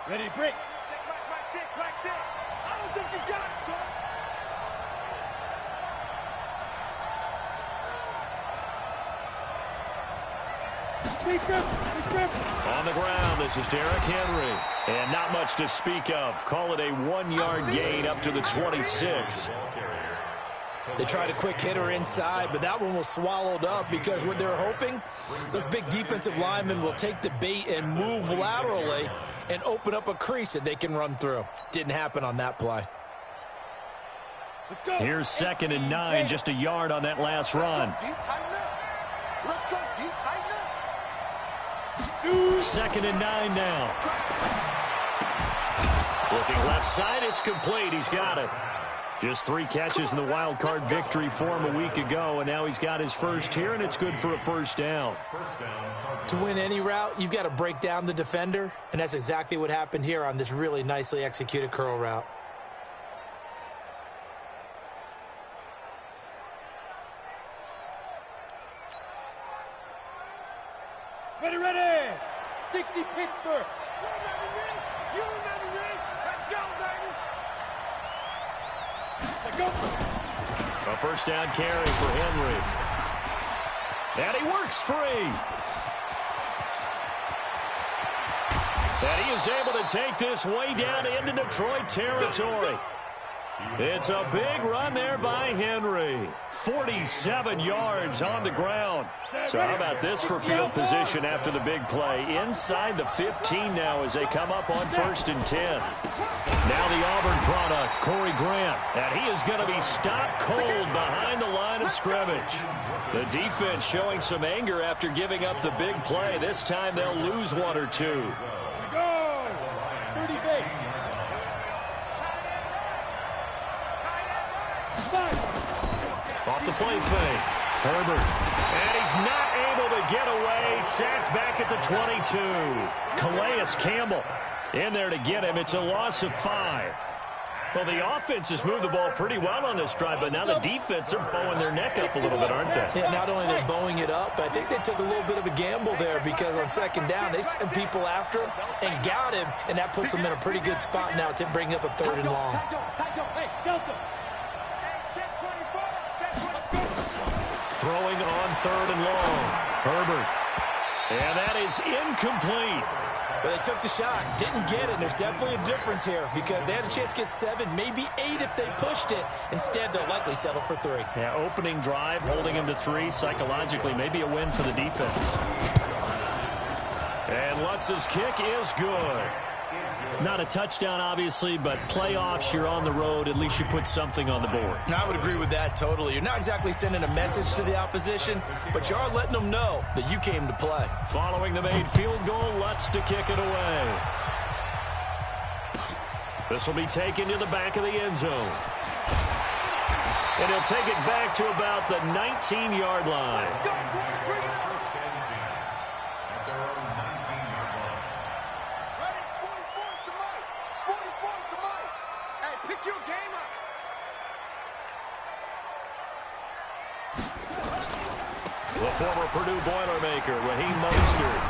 Ready, break. Back six. I don't think you got it, son. On the ground, this is Derrick Henry. And not much to speak of. Call it a 1-yard gain up to the 26. They tried a quick hitter inside, but that one was swallowed up because what they're hoping, those big defensive linemen will take the bait and move laterally and open up a crease that they can run through. Didn't happen on that play. Here's 2nd and 9, just a yard on that last run. Let's go, D, tighten up. 2nd and 9 now. Looking left side, it's complete. He's got it. Just 3 catches in the wild card victory for him a week ago, and now he's got his first here, and it's good for a first down. To win any route, you've got to break down the defender, and that's exactly what happened here on this really nicely executed curl route. Ready. 60 Pittsburgh. You remember me. Let's go, baby. A first down carry for Henry. And he works free. And he is able to take this way down into Detroit territory. It's a big run there by Henry. 47 yards on the ground. So how about this for field position after the big play? Inside the 15 now as they come up on 1st and 10. Now the Auburn product, Corey Grant. And he is going to be stopped cold behind the line of scrimmage. The defense showing some anger after giving up the big play. This time they'll lose 1 or 2. Go! 30 base. Off the play fake. Herbert. And he's not able to get away. Sacked back at the 22. Calais Campbell in there to get him. It's a loss of 5. Well, the offense has moved the ball pretty well on this drive, but now the defense are bowing their neck up a little bit, aren't they? Yeah, not only they're bowing it up, but I think they took a little bit of a gamble there because on 2nd down, they sent people after him and got him, and that puts them in a pretty good spot now to bring up a 3rd and long. Throwing on 3rd and long. Herbert. And that is incomplete. But they took the shot, didn't get it. There's definitely a difference here because they had a chance to get 7, maybe 8 if they pushed it. Instead, they'll likely settle for 3. Yeah, opening drive, holding him to 3. Psychologically, maybe a win for the defense. And Lutz's kick is good. Not a touchdown, obviously, but playoffs, you're on the road. At least you put something on the board. I would agree with that totally. You're not exactly sending a message to the opposition, but you are letting them know that you came to play. Following the made field goal, Lutz to kick it away. This will be taken to the back of the end zone. And he'll take it back to about the 19-yard line. The former Purdue Boilermaker, Raheem Mostert.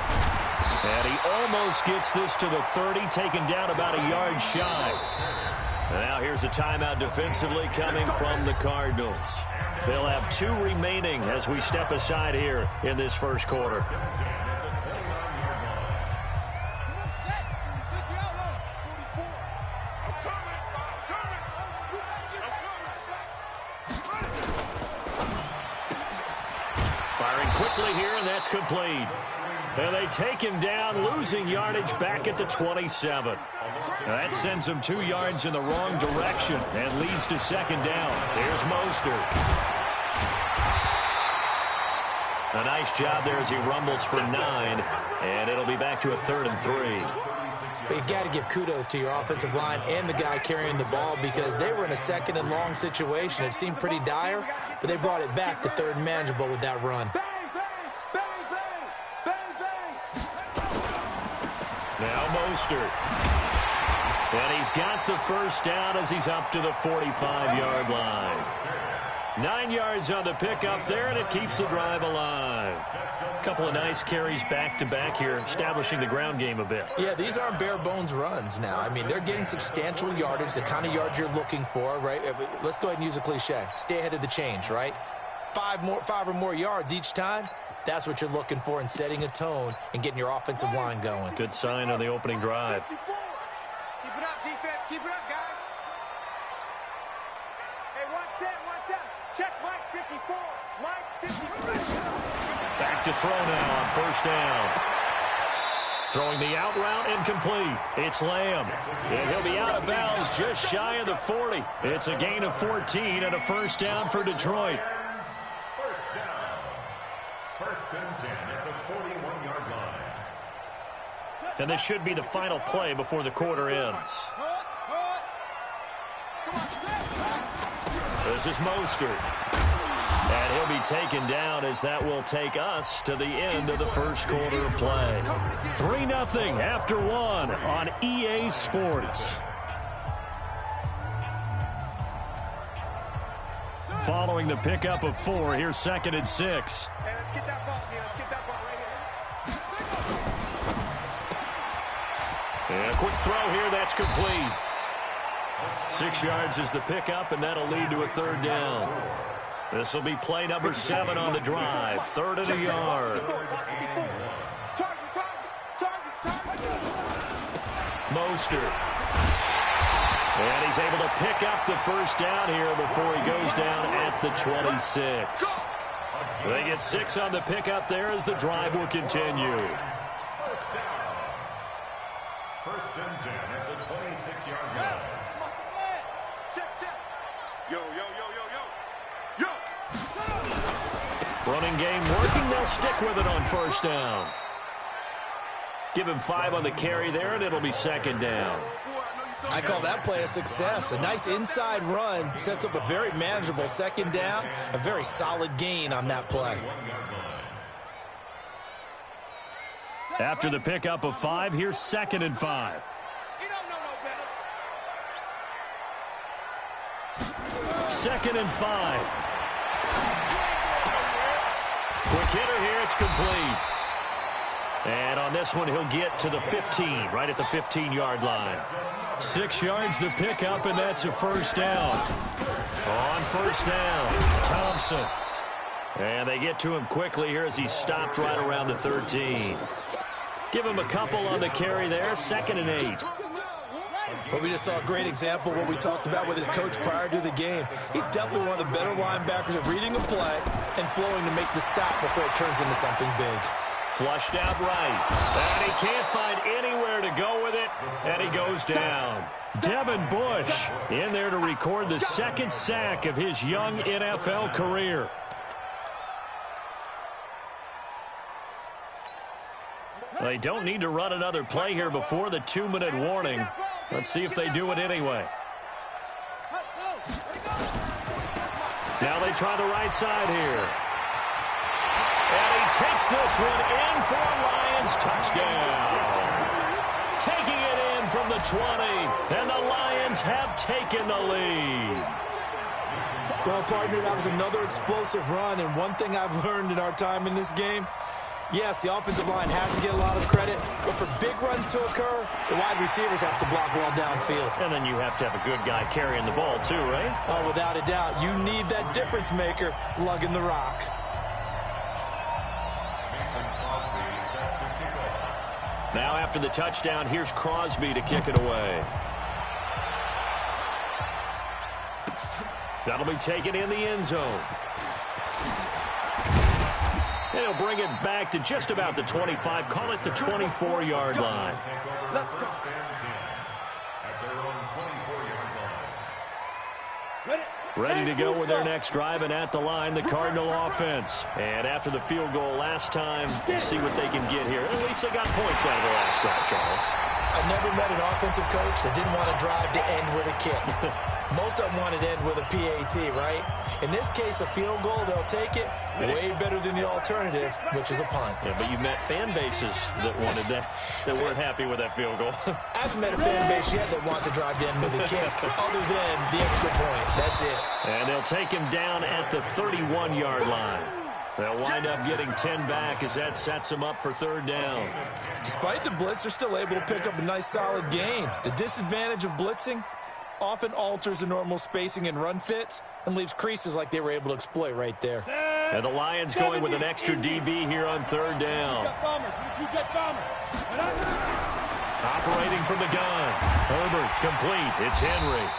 And he almost gets this to the 30, taken down about a yard shy. And now here's a timeout defensively coming from the Cardinals. They'll have 2 remaining as we step aside here in this first quarter. Quickly here, and that's complete. And they take him down, losing yardage back at the 27. Now that sends him 2 yards in the wrong direction and leads to 2nd down. Here's Mostert. A nice job there as he rumbles for 9, and it'll be back to a 3rd and 3. But you got to give kudos to your offensive line and the guy carrying the ball because they were in a 2nd and long situation. It seemed pretty dire, but they brought it back to 3rd and manageable with that run. Now Mostert. And he's got the first down as he's up to the 45-yard line. 9 yards on the pickup there, and it keeps the drive alive. A couple of nice carries back-to-back here, establishing the ground game a bit. Yeah, these aren't bare-bones runs now. I mean, they're getting substantial yardage, the kind of yards you're looking for, right? Let's go ahead and use a cliche. Stay ahead of the change, right? 5 or more yards each time. That's what you're looking for in setting a tone and getting your offensive line going. Good sign on the opening drive. Keep it up, defense. Keep it up, guys. Hey, 1 set. Check Mike 54. Mike 54. Back to throw now on first down. Throwing the out route incomplete. It's Lamb. And he'll be out of bounds just shy of the 40. It's a gain of 14 and a first down for Detroit. First and 10 at the 41-yard line. And this should be the final play before the quarter ends. This is Mostert. And he'll be taken down as that will take us to the end of the first quarter of play. 3-0 after 1 on EA Sports. Following the pickup of 4, here's 2nd and 6. Hey, let's get that ball here. Let's get that ball right here. And a quick throw here, that's complete. 6 yards is the pickup, and that'll lead to a 3rd down. This will be play number 7 on the drive. 3rd and a yard. Mostert. And he's able to pick up the first down here before he goes down at the 26. They get 6 on the pickup there as the drive will continue. First and 10 at the 26-yard line. Check. Yo. Running game working. They'll stick with it on first down. Give him 5 on the carry there, and it'll be 2nd down. I call that play a success. A nice inside run sets up a very manageable 2nd down. A very solid gain on that play. After the pickup of 5, here's 2nd and 5. You don't know no better. 2nd and 5. Quick hitter here, it's complete. And on this one, he'll get to the 15, right at the 15-yard line. 6 yards the pickup, and that's a first down. On first down, Thompson. And they get to him quickly here as he stopped right around the 13. Give him a couple on the carry there, 2nd and 8. Well, we just saw a great example of what we talked about with his coach prior to the game. He's definitely one of the better linebackers at reading a play and flowing to make the stop before it turns into something big. Flushed out right. And he can't find anywhere to go with it, and he goes down. Devin Bush in there to record the 2nd sack of his young NFL career. They don't need to run another play here before the 2-minute warning. Let's see if they do it anyway. Now they try the right side here. And he takes this one in for a Lions touchdown. Taking it in from the 20, and the Lions have taken the lead. Well, partner, that was another explosive run, and one thing I've learned in our time in this game, yes, the offensive line has to get a lot of credit, but for big runs to occur, the wide receivers have to block well downfield. And then you have to have a good guy carrying the ball too, right? Oh, without a doubt. You need that difference maker lugging the rock. Now after the touchdown, here's Crosby to kick it away. That'll be taken in the end zone. And he'll bring it back to just about the 25. Call it the 24-yard line. Ready to go with their next drive, and at the line, the Cardinal offense. And after the field goal last time, we'll see what they can get here. At least they got points out of the last drive, Charles. I never met an offensive coach that didn't want to drive to end with a kick. Most of them wanted to end with a PAT, right? In this case, a field goal, they'll take it. Way better than the alternative, which is a punt. Yeah, but you met fan bases that wanted that, that weren't happy with that field goal. I haven't met a fan base yet that wants to drive to end with a kick, other than the extra point. That's it. And they'll take him down at the 31-yard line. They'll wind up getting 10 back as that sets them up for third down. Despite the blitz, they're still able to pick up a nice, solid gain. The disadvantage of blitzing often alters the normal spacing and run fits and leaves creases like they were able to exploit right there. And the Lions going with an extra DB here on third down. Operating from the gun. Herbert complete. It's Henry.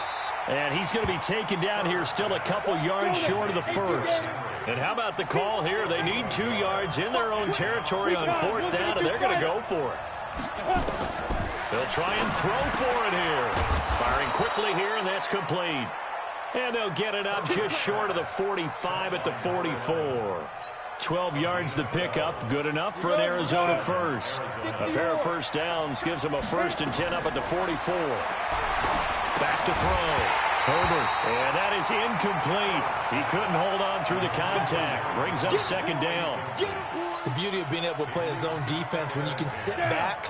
And he's going to be taken down here still a couple yards short of the first. And how about the call here? They need 2 yards in their own territory on fourth down, and they're going to go for it. They'll try and throw for it here. Firing quickly here, and that's complete. And they'll get it up just short of the 45 at the 44. 12 yards to pick up. Good enough for an Arizona first. A pair of first downs gives them a 1st and 10 up at the 44. Back to throw. Herbert, and that is incomplete. He couldn't hold on through the contact. Brings up second down. The beauty of being able to play a zone defense when you can sit back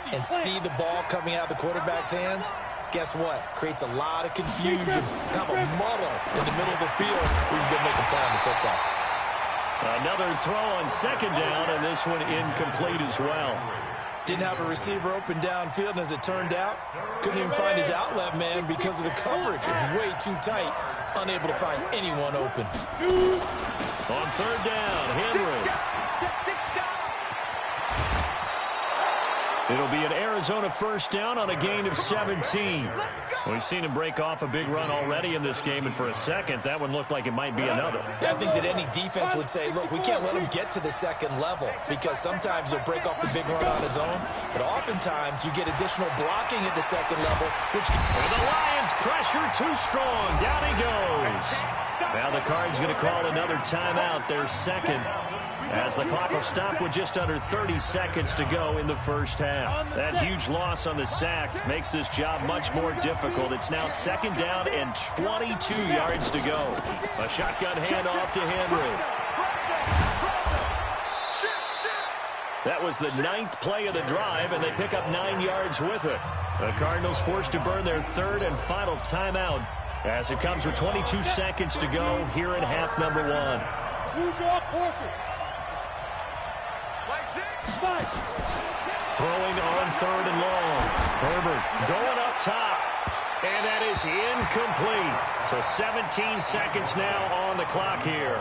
and see the ball coming out of the quarterback's hands, guess what? Creates a lot of confusion, kind of a muddle in the middle of the field where you can go make a play on the football. Another throw on second down, and this one incomplete as well. Didn't have a receiver open downfield, and as it turned out, couldn't even find his outlet man because of the coverage. It was way too tight, unable to find anyone open. On third down, Henry. It'll be an Arizona first down on a gain of 17. We've seen him break off a big run already in this game, and for a second, that one looked like it might be another. I think that any defense would say, look, we can't let him get to the second level because sometimes he'll break off the big run on his own, but oftentimes you get additional blocking at the second level, which... And the Lions pressure too strong. Down he goes. Now the Cards going to call another timeout, their second, as the clock will stop with just under 30 seconds to go in the first half. That huge loss on the sack makes this job much more difficult. It's now second down and 22 yards to go. A shotgun handoff to Henry. That was the 9th play of the drive, and they pick up 9 yards with it. The Cardinals forced to burn their third and final timeout as it comes with 22 seconds to go here in half number 1. Throwing on third and long. Herbert going up top. And that is incomplete. So 17 seconds now on the clock here.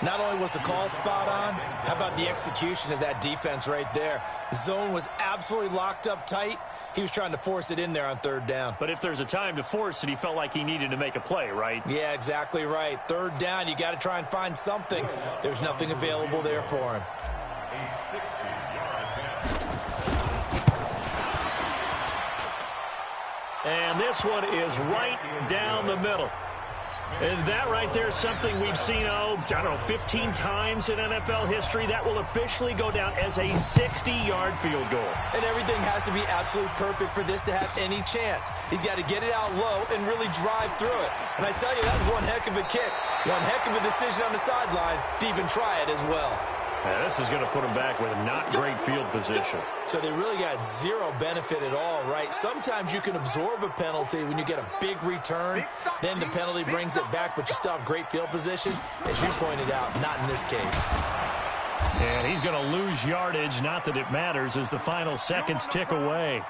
Not only was the call spot on, how about the execution of that defense right there? The zone was absolutely locked up tight. He was trying to force it in there on third down. But if there's a time to force it, he felt like he needed to make a play, right? Yeah, exactly right. Third down, you got to try and find something. There's nothing available there for him. And this one is right down the middle. And that right there is something we've seen, I don't know, 15 times in NFL history. That will officially go down as a 60-yard field goal. And everything has to be absolutely perfect for this to have any chance. He's got to get it out low and really drive through it. And I tell you, that was one heck of a kick. One heck of a decision on the sideline to even try it as well. Yeah, this is going to put him back with not great field position. So they really got zero benefit at all, right? Sometimes you can absorb a penalty when you get a big return. Then the penalty brings it back, but you still have great field position. As you pointed out, not in this case. And he's going to lose yardage, not that it matters, as the final seconds tick away.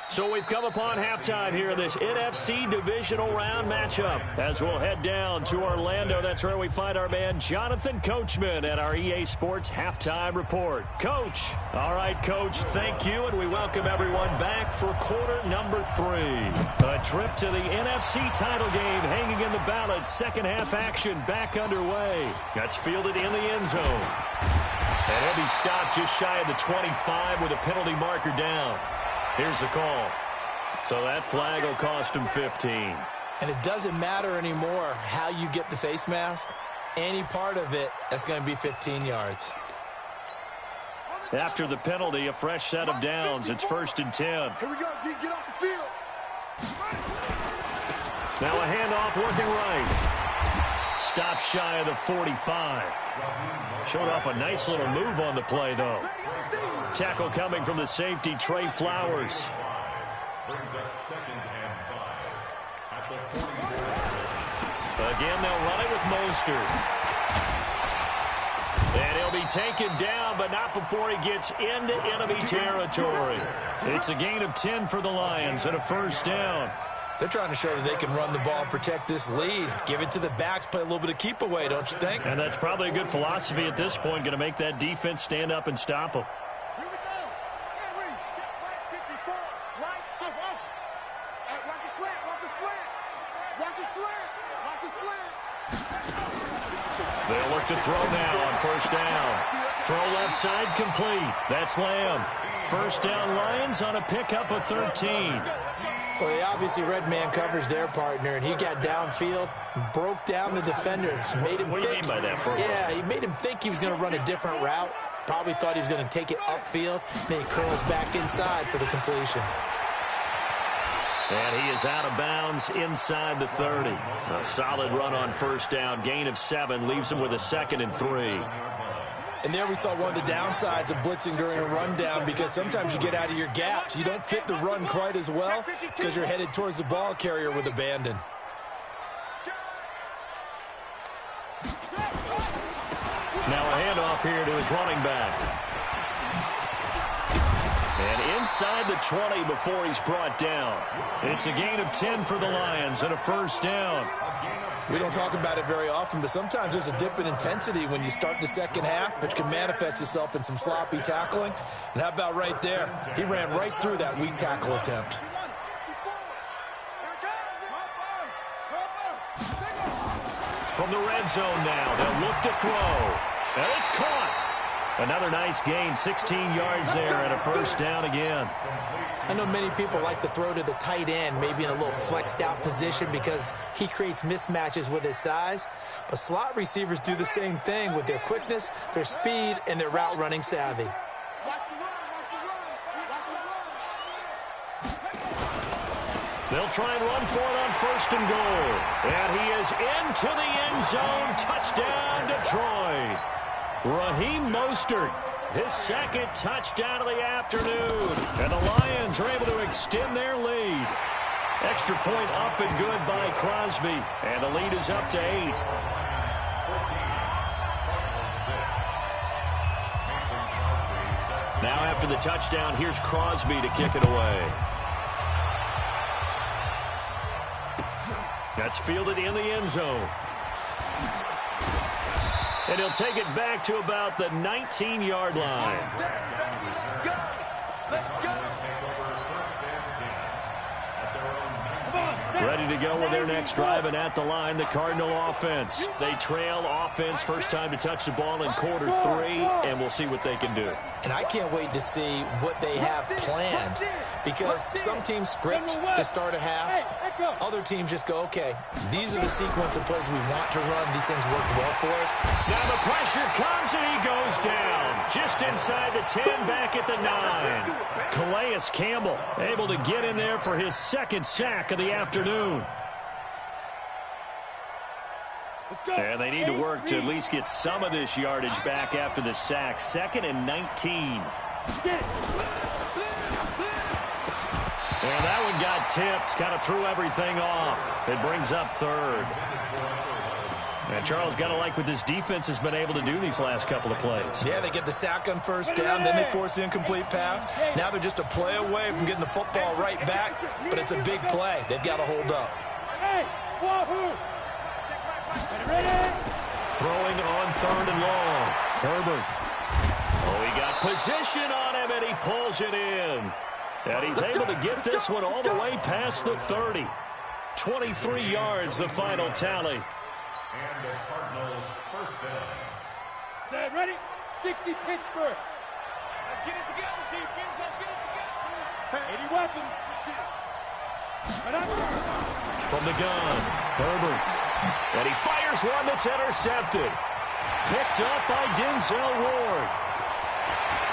So we've come upon halftime here in this NFC divisional round matchup. As we'll head down to Orlando, that's where we find our man Jonathan Coachman at our EA Sports Halftime Report. Coach. All right, Coach, thank you, and we welcome everyone back for quarter number 3. A trip to the NFC title game hanging in the balance. Second half action back underway. That's fielded in the end zone. And he'll be stopped just shy of the 25 with a penalty marker down. Here's the call. So that flag will cost him 15. And it doesn't matter anymore how you get the face mask. Any part of it, that's going to be 15 yards. After the penalty, a fresh set of downs. It's 1st and 10. Here we go, D. Get off the field. Now a handoff working right. Stop shy of the 45. Showed off a nice little move on the play, though. Tackle coming from the safety, Trey Flowers. Brings up 2nd and 5 at the 44. Again, they'll run it with Mostert. And he'll be taken down, but not before he gets into enemy territory. It's a gain of 10 for the Lions and a 1st down. They're trying to show that they can run the ball and protect this lead. Give it to the backs, play a little bit of keep away, don't you think? And that's probably a good philosophy at this point, going to make that defense stand up and stop them. Here we go. Henry, check right 54. Right, off. Watch the slant, watch the slant. Watch the slant, watch the slant. They'll look to throw now on 1st down. Throw left side complete. That's Lamb. 1st down Lions on a pickup of 13. Well, they obviously read man coverage their partner, and he got downfield, broke down the defender, made him What do you mean by that, bro? Yeah, he made him think he was going to run a different route. Probably thought he was going to take it upfield. Then he curls back inside for the completion. And he is out of bounds inside the 30. A solid run on 1st down. Gain of 7 leaves him with a 2nd and 3. And there we saw one of the downsides of blitzing during a rundown, because sometimes you get out of your gaps. You don't fit the run quite as well because you're headed towards the ball carrier with abandon. Now a handoff here to his running back. And inside the 20 before he's brought down. It's a gain of 10 for the Lions and a 1st down. We don't talk about it very often, but sometimes there's a dip in intensity when you start the 2nd half, which can manifest itself in some sloppy tackling. And how about right there? He ran right through that weak tackle attempt. From the red zone now, they'll look to throw. And it's caught. Another nice gain, 16 yards there, and a 1st down again. I know many people like to throw to the tight end, maybe in a little flexed out position because he creates mismatches with his size. But slot receivers do the same thing with their quickness, their speed, and their route running savvy. They'll try and run for it on 1st and goal. And he is into the end zone. Touchdown, Detroit. Raheem Mostert, his 2nd touchdown of the afternoon. And the Lions are able to extend their lead. Extra point up and good by Crosby. And the lead is up to 8. Now after the touchdown, here's Crosby to kick it away. That's fielded in the end zone. And he'll take it back to about the 19-yard line. Ready to go with their next drive, and at the line, the Cardinal offense. They trail offense, first time to touch the ball in quarter 3, and we'll see what they can do. And I can't wait to see what they have planned, because some teams script to start a half. Other teams just go, okay, these are the sequence of plays we want to run. These things worked well for us. Now the pressure comes, and he goes down. Just inside the 10, back at the 9. Calais Campbell able to get in there for his 2nd sack of the afternoon. And they need to work to at least get some of this yardage back after the sack. 2nd and 19. And that one got tipped, kind of threw everything off. It brings up 3rd. And Charles, got to like what this defense has been able to do these last couple of plays. Yeah, they get the sack on 1st down, then they force the incomplete pass. Now they're just a play away from getting the football right back, but it's a big play. They've got to hold up. Throwing on 3rd and long. Herbert. Oh, he got position on him, and he pulls it in. And he's able to get this one all the way past the 30. 23 yards, the final tally. And the Cardinals' 1st down. Set, ready? 60 Pittsburgh. Let's get it together, defense. Let's get it together. 80 weapons. From the gun, Herbert. And he fires one that's intercepted. Picked up by Denzel Ward.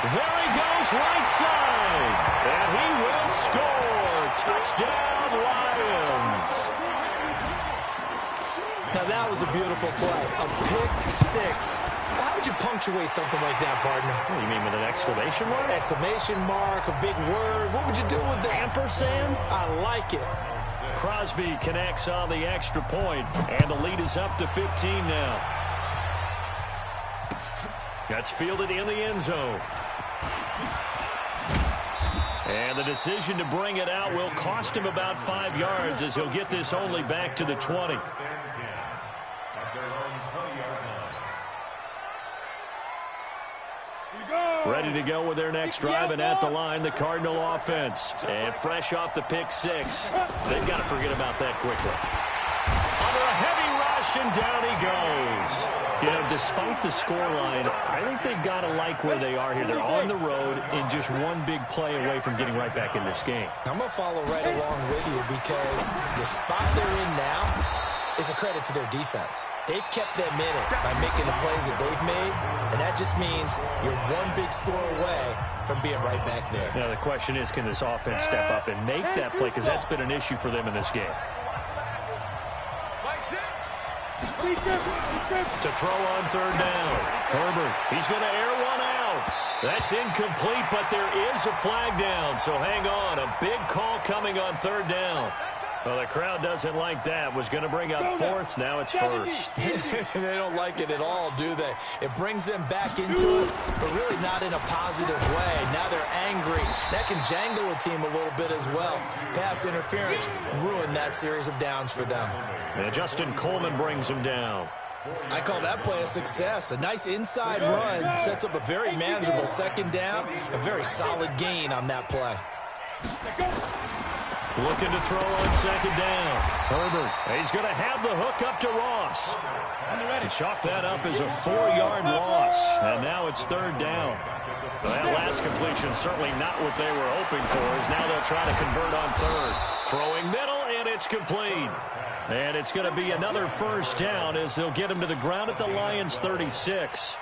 There he goes, right side. And he will score. Touchdown, Lions. Now, that was a beautiful play. A pick six. How would you punctuate something like that, partner? What do you mean, with an exclamation mark? Exclamation mark, a big word. What would you do with that? Ampersand? I like it. Crosby connects on the extra point, and the lead is up to 15 now. That's fielded in the end zone. And the decision to bring it out will cost him about 5 yards as he'll get this only back to the 20. Ready to go with their next drive, and at the line, the Cardinal offense. And fresh off the pick six, they've got to forget about that quickly. Under a heavy rush, and down he goes. You know, despite the scoreline, I think they've got to like where they are here. They're on the road and just one big play away from getting right back in this game. I'm going to follow right along with you because the spot they're in now is a credit to their defense. They've kept them in it by making the plays that they've made, and that just means you're one big score away from being right back there. Now, the question is, can this offense step up and make that play? Because that's been an issue for them in this game. To throw on third down. Herbert, he's going to air one out. That's incomplete, but there is a flag down, so hang on. A big call coming on third down. Well, the crowd doesn't like that. Was going to bring up fourth. Now it's first. They don't like it at all, do they? It brings them back into it, but really not in a positive way. Now they're angry. That can jangle a team a little bit as well. Pass interference ruined that series of downs for them. And Justin Coleman brings him down. I call that play a success. A nice inside run sets up a very manageable second down. A very solid gain on that play. Looking to throw on second down. Herbert, he's going to have the hook up to Ross. And chalk that up as a 4-yard loss. And now it's third down. Well, that last completion certainly not what they were hoping for, as now they'll try to convert on third. Throwing middle, and it's complete. And it's going to be another first down as they'll get him to the ground at the Lions' 36.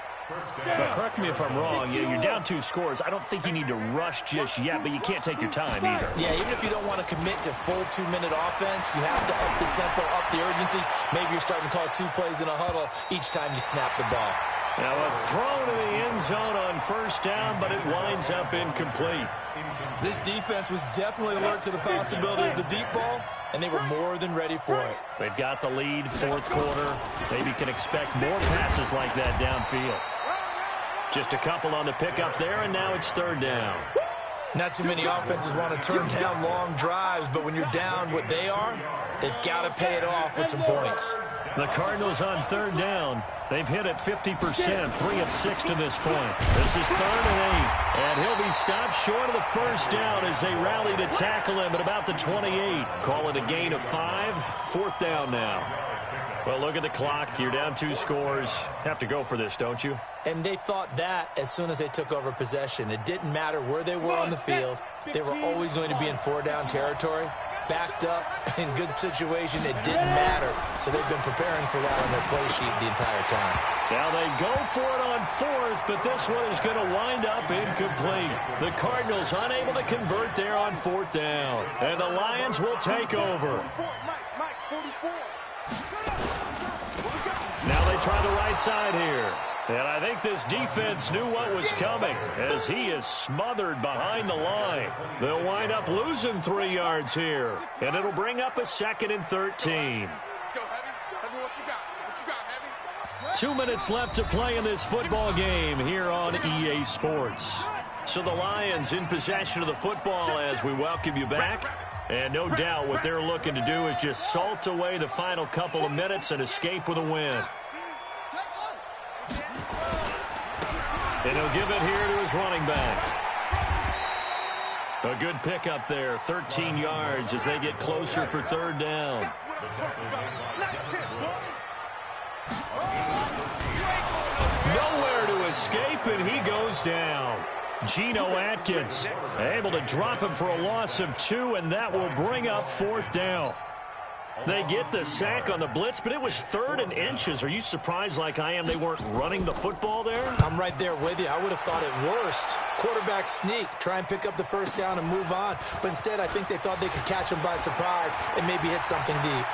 But correct me if I'm wrong, you're down 2 scores. I don't think you need to rush just yet, but you can't take your time either. Yeah, even if you don't want to commit to full 2-minute offense, you have to up the tempo, up the urgency. Maybe you're starting to call 2 plays in a huddle each time you snap the ball. Now a throw to the end zone on first down, but it winds up incomplete. This defense was definitely alert to the possibility of the deep ball, and they were more than ready for it. They've got the lead, fourth quarter. Maybe can expect more passes like that downfield. Just a couple on the pickup there, and now it's third down. Not too many offenses want to turn down long drives, but when you're down what they are, they've got to pay it off with some points. The Cardinals on third down. They've hit it 50%, 3 of 6 to this point. This is 3rd and 8, and he'll be stopped short of the first down as they rally to tackle him at about the 28. Call it a gain of 5, 4th down now. Well, look at the clock. You're down 2 scores. Have to go for this, don't you? And they thought that as soon as they took over possession. It didn't matter where they were on the field. They were always going to be in 4-down territory. Backed up, in good situation, it didn't matter. So they've been preparing for that on their play sheet the entire time. Now they go for it on 4th, but this one is going to wind up incomplete. The Cardinals unable to convert there on 4th down. And the Lions will take over. Now they try the right side here. And I think this defense knew what was coming as he is smothered behind the line. They'll wind up losing 3 yards here. And it'll bring up a 2nd and 13. Let's go, Heavy. Heavy, what you got? What you got, Heavy? 2 minutes left to play in this football game here on EA Sports. So the Lions in possession of the football as we welcome you back. And no doubt what they're looking to do is just salt away the final couple of minutes and escape with a win. And he'll give it here to his running back. A good pickup there, 13 yards as they get closer for 3rd down. Nowhere to escape, and he goes down. Geno Atkins able to drop him for a loss of 2, and that will bring up 4th down. They get the sack on the blitz, but it was 3rd and inches. Are you surprised like I am they weren't running the football there? I'm right there with you. I would have thought it worst. Quarterback sneak, try and pick up the first down and move on. But instead, I think they thought they could catch him by surprise and maybe hit something deep.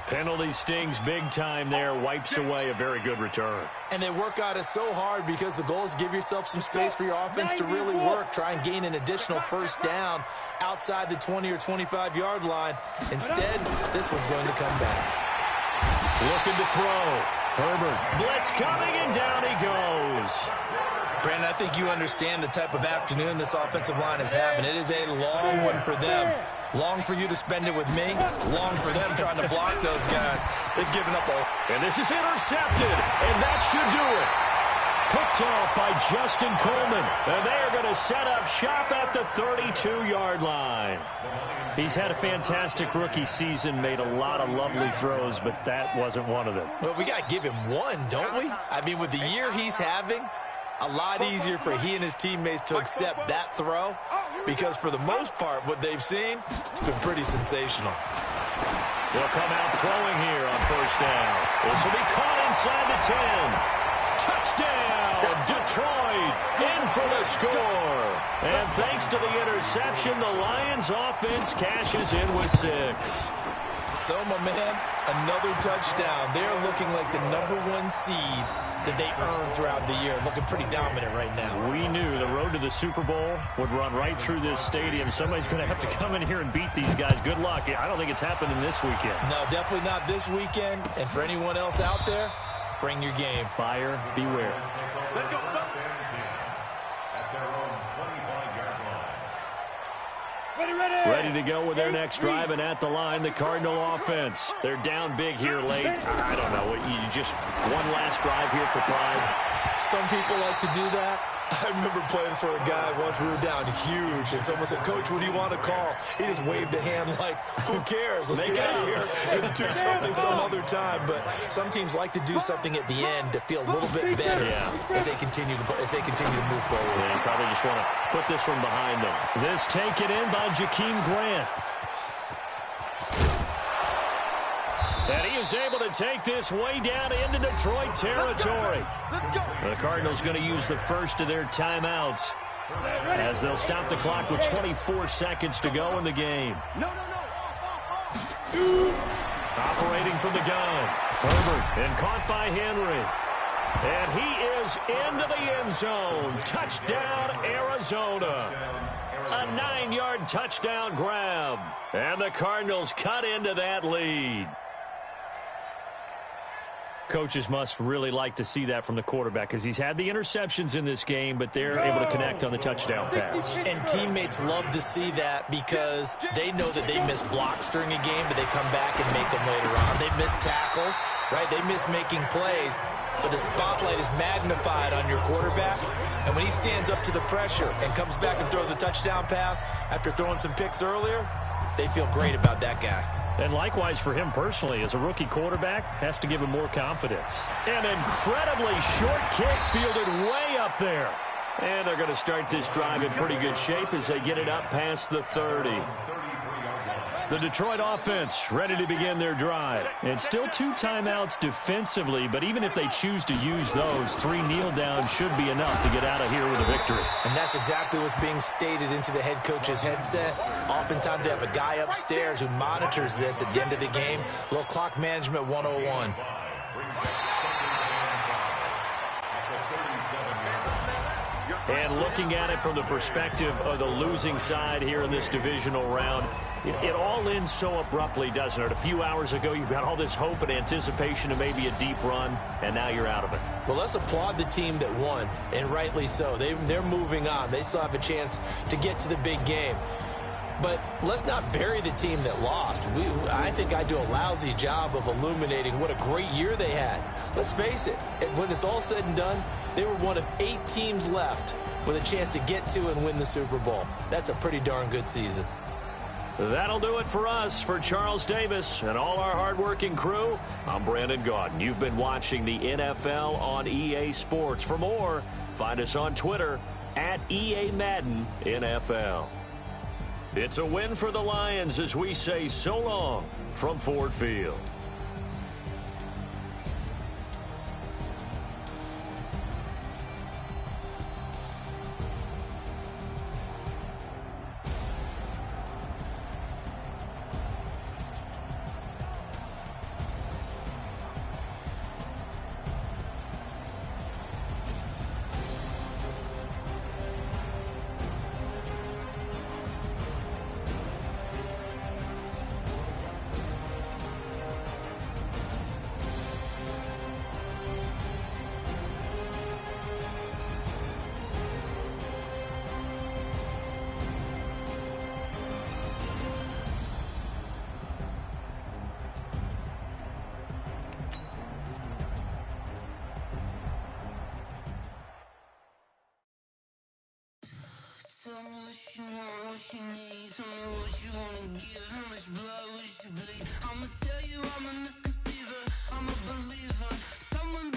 Penalty stings big time there, wipes away a very good return. And they work on it so hard because the goal is give yourself some space for your offense to really work. Try and gain an additional first down outside the 20 or 25-yard line. Instead, this one's going to come back. Looking to throw. Herbert. Blitz coming, and down he goes. Brandon, I think you understand the type of afternoon this offensive line is having. It is a long one for them. Long for you to spend it with me. Long for them trying to block those guys. They've given up all. And this is intercepted, and that should do it. Picked off by Justin Coleman, and they are going to set up shop at the 32-yard line. He's had a fantastic rookie season, made a lot of lovely throws, but that wasn't one of them. Well, we got to give him one, don't we? I mean, with the year he's having, a lot easier for he and his teammates to accept that throw because for the most part, what they've seen, it's been pretty sensational. They'll come out throwing here on first down. This will be caught inside the 10. Touchdown, Detroit, in for the score. And thanks to the interception, the Lions offense cashes in with 6. So, my man, another touchdown. They're looking like the #1 seed that they earned throughout the year. Looking pretty dominant right now. We knew the road to the Super Bowl would run right through this stadium. Somebody's going to have to come in here and beat these guys. Good luck. I don't think it's happening this weekend. No, definitely not this weekend. And for anyone else out there, bring your game. Buyer beware. Let's go. Ready to go with their next drive, and at the line, the Cardinal offense. They're down big here late. I don't know. You just one last drive here for pride. Some people like to do that. I remember playing for a guy once. We were down huge, and someone said, "Coach, what do you want to call?" He just waved a hand like, "Who cares? Let's get out of here and do something some other time." But some teams like to do something at the end to feel a little bit better as they continue to move forward. Yeah, you probably just want to put this one behind them. This taken in by Jakeem Grant. And he is able to take this way down into Detroit territory. The Cardinals going to use the first of their timeouts as they'll stop the clock with 24 seconds to go in the game. Operating from the gun. Herbert, and caught by Henry. And he is into the end zone. Touchdown, Arizona. A 9-yard touchdown grab. And the Cardinals cut into that lead. Coaches must really like to see that from the quarterback because he's had the interceptions in this game, but they're able to connect on the touchdown pass. And teammates love to see that because they know that they miss blocks during a game, but they come back and make them later on. They miss tackles, right? They miss making plays, but the spotlight is magnified on your quarterback. And when he stands up to the pressure and comes back and throws a touchdown pass after throwing some picks earlier, they feel great about that guy. And likewise for him personally, as a rookie quarterback, has to give him more confidence. An incredibly short kick fielded way up there. And they're going to start this drive in pretty good shape as they get it up past the 30. The Detroit offense ready to begin their drive. And still 2 timeouts defensively, but even if they choose to use those, 3 kneel downs should be enough to get out of here with a victory. And that's exactly what's being stated into the head coach's headset. Oftentimes they have a guy upstairs who monitors this at the end of the game. A little clock management 101. And looking at it from the perspective of the losing side here in this divisional round, it all ends so abruptly, doesn't it? A few hours ago, you've got all this hope and anticipation of maybe a deep run, and now you're out of it. Well, let's applaud the team that won, and rightly so. They're moving on. They still have a chance to get to the big game. But let's not bury the team that lost. I think I do a lousy job of illuminating what a great year they had. Let's face it, when it's all said and done, they were one of 8 teams left with a chance to get to and win the Super Bowl. That's a pretty darn good season. That'll do it for us. For Charles Davis and all our hardworking crew, I'm Brandon Gaudin. You've been watching the NFL on EA Sports. For more, find us on Twitter at EA Madden NFL. It's a win for the Lions as we say so long from Ford Field. Tell me what you want, what you need. Tell me what you wanna give. How much blood would you bleed? I'ma tell you I'm a misconceiver. I'm a believer. Someone